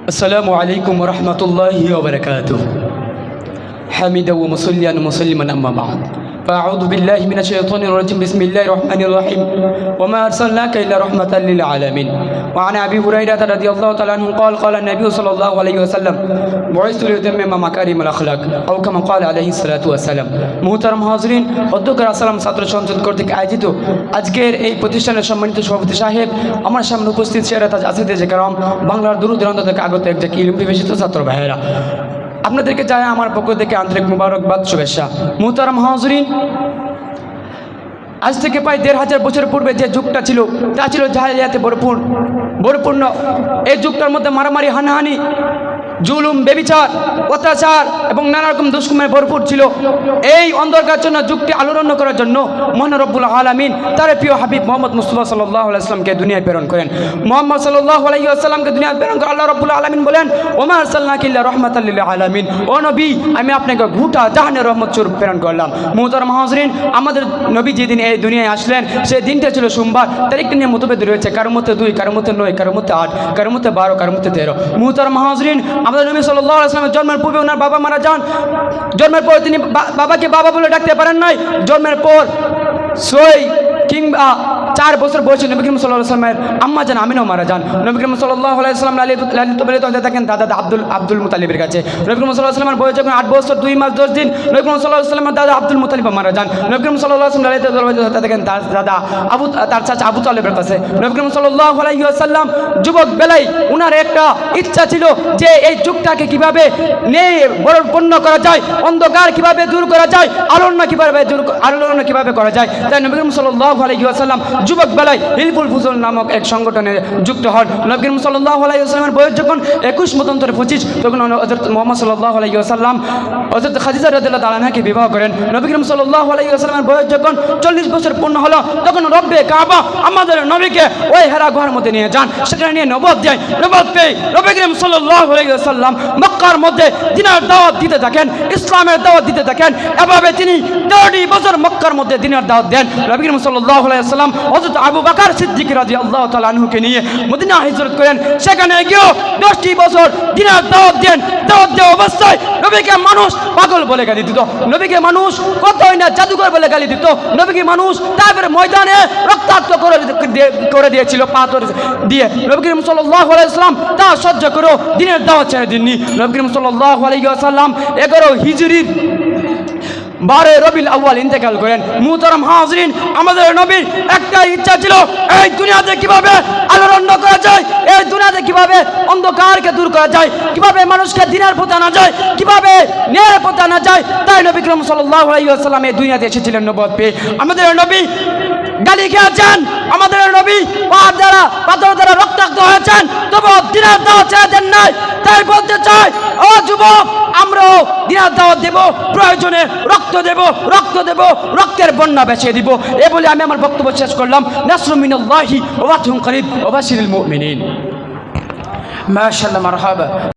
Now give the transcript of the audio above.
السلام عليكم ورحمة الله وبركاته. حمدا ومصليا ومسلما أما بعد، فأعوذ بالله من الشيطان الرجيم. بسم الله الرحمن الرحيم. وما أرسلناك إلا رحمة للعالمين. وعن أبي هريرة رضي الله تعالى عنه قال قال النبي صلى الله عليه وسلم بعثت لأتمم مكارم الأخلاق أو كما قال عليه الصلاة والسلام. মুহতারাম হাজরিন, অধ্যক্ষ আসসালাম ছাত্র সংসদ কর্তৃক আয়োজিত আজকের এই প্রতিষ্ঠানের সম্মানিত সভাপতি সাহেব, আমার সামনে উপস্থিত সেরা তাজ আসিদে যে কারাম, বাংলার দূর দূরান্ত থেকে আগত একজন ইলম বিবেচিত ছাত্র ভাইয়েরা, আপনাদেরকে চাই আমার পক্ষ থেকে আন্তরিক মুবারকবাদ, শুভেচ্ছা। মুহতারাম হাজরিন, আজ থেকে প্রায় ১৫০০ বছর পূর্বে যে যুগটা ছিল তা ছিল জাহেলিয়াতে পরিপূর্ণ। এই যুগটার মধ্যে মারামারি, হানাহানি, জুলুম, বেবিচার, অত্যাচার এবং নানা রকম দুষ্কর্মে ভরপুর ছিল। এই অন্ধকার জন্য যুগটি আলোড়ন করার জন্য মহান রব্বুল আলামিন তার প্রিয় হাবিব মোহাম্মদ মুস্তাফা সাল্লাল্লাহু আলাইহি ওয়াসাল্লামকে দুনিয়ায় প্রেরণ করেন। মোহাম্মদ সাল্লাল্লাহু আলাইহি ওয়াসাল্লামকে দুনিয়ায় প্রেরণ করে আল্লাহ রব্বুল আলামিন বলেন, ওমা আরসালনাকা ইল্লা রাহমাতাল লিল আলামিন। ও নবী, আমি আপনাকে গোটা জাহানের রহমত স্বরূপ প্রেরণ করলাম। মুহতারাম হাজরিন, আমাদের নবী যেদিন এই দুনিয়ায় আসলেন সেই দিনটা ছিল সোমবার। তারিখটা নিয়ে মতভেদ রয়েছে, কারোর মধ্যে ২, কারোর মধ্যে ৯, কারোর মধ্যে ৮, কারোর মধ্যে ১২, কারোর মধ্যে ১৩। মুহতারাম হাজরিন, আমাদের নবী সাল্লাল্লাহু আলাইহি ওয়াসাল্লামের জন্মের পূর্বে ওনার বাবা মারা যান। জন্মের পর তিনি বাবাকে বাবা বলে ডাকতে পারেন নাই। জন্মের পর ৬ কিংবা ৪ বছর বয়সে নবী করিম সাল্লাল্লাহু আলাইহি ওয়াসাল্লামের আম্মা জান আমিনাও মারা যান। নবী করিম সাল্লাল্লাহু আলাইহি ওয়াসাল্লাম লালিত পালিত হতে থাকেন দাদা আব্দুল মুতালিবের কাছে। নবী করিম সাল্লাল্লাহু আলাইহি ওয়াসাল্লামের বয়স যখন ৮ বছর ২ মাস ১০ দিন, নবী করিম সাল্লাল্লাহু আলাইহি ওয়াসাল্লামের দাদা আব্দুল মুতালিব মারা যান। নবী করিম সাল্লাল্লাহু আলাইহি ওয়াসাল্লাম লালিত পালিত হতে থাকেন তার দাদা তার চাচা আবু তালেবের কাছে। নবী করিম সাল্লাল্লাহু আলাইহি ওয়াসাল্লাম যুবক বেলায় উনার একটা ইচ্ছা ছিল যে এই যুগটাকে কিভাবে পূর্ণ করা যায়, অন্ধকার কিভাবে দূর করা যায়, আলোড়ন কিভাবে করা যায়। তাই নবী করিম সাল্লাল্লাহু আলাইহি ওয়াসাল্লাম যুবক বেলায় হিলফুল ফুজুল নামক এক সংগঠনে যুক্ত হন। নবী করিম সাল্লাল্লাহু আলাইহি ওয়াসাল্লামের বয়স যখন ২১ মতান্তরে ২৫, তখন হযরত মুহাম্মদ সাল্লাল্লাহু আলাইহি ওয়াসাল্লাম হযরত খাদিজা রাদিয়াল্লাহু তাআলা আনহাকে বিবাহ করেন। নবী করিম সাল্লাল্লাহু আলাইহি ওয়াসাল্লামের বয়স যখন ৪০ বছর পূর্ণ হলো, তখন রব্বে কাবা আমাদের নবীকে ওই হেরা গুহার মধ্যে নিয়ে যান। সেখানে নিয়ে নবুয়ত দেয়। নবুয়ত পেয়ে নবী করিম সাল্লাল্লাহু আলাইহি ওয়াসাল্লাম মক্কার মধ্যে দ্বীনের দাওয়াত দিতে থাকেন, ইসলামের দাওয়াত দিতে থাকেন। এভাবে তিনি ৩০ বছর মক্কার মধ্যে দ্বীনের দাওয়াত দেন। নবী করিম সাল্লাল্লাহু আলাইহি ওয়াসাল্লাম হযরত আবু বকর সিদ্দিক রাদিয়াল্লাহু তাআলা আনহুকে নিয়ে মদিনা হিজরত করেন। সেখানে গিয়েও ১০টি বছর দ্বীনের দাওয়াত দেন। দাওয়াত দেওয়া অবস্থায় নবীকে মানুষ পাগল বলে গালি দিত, নবীকে মানুষ কতই না জাদুকর বলে গালি দিত, নবীকে মানুষ তারপরে ময়দানে রক্তাক্ত করে দিয়েছিল পাথর দিয়ে। নবী করিম সাল্লাল্লাহু আলাইহি ওয়াসাল্লাম তা সহ্য করে দ্বীনের দাওয়াত ছেড়ে দেননি। নবী করিম সাল্লাল্লাহু আলাইহি ওয়াসাল্লাম ১১ হিজরির ১২ রবিউল আউয়াল ইন্তেকাল করেন। মুহতারাম হাজরিন, আমাদের নবীর একটা ইচ্ছা ছিল এই দুনিয়াতে কিভাবে আলোড়ন করা যায়, এই দুনিয়াতে কিভাবে অন্ধকারকে দূর করা যায়, কিভাবে মানুষকে দিনের পথে আনা যায়, কিভাবে ন্যায়ের পথে আনা যায়। তাই নবী করিম সাল্লাল্লাহু আলাইহি ওয়াসাল্লাম এই দুনিয়াতে এসেছিলেন নবুয়ত পেয়ে। আমাদের নবী গালি খেয়েছেন, আমাদের নবী পাথর দ্বারা রক্তাক্ত হয়েছেন, তবু দিনের দাওয়াত ছেড়ে দেন নাই। তাই বলতে চাই, ও যুবক, আমরাও দিনের দাওয়াত দেব, প্রয়োজনে রক্ত দেব, রক্তের বন্যা বেঁচে দিব। এ বলে আমি আমার বক্তব্য শেষ করলাম। নাসরুম মিনাল্লাহি ওয়া ফাতহুন করিব ওয়া বাশিরিল মুমিনিন। মাশাআল্লাহ, মারহাবা।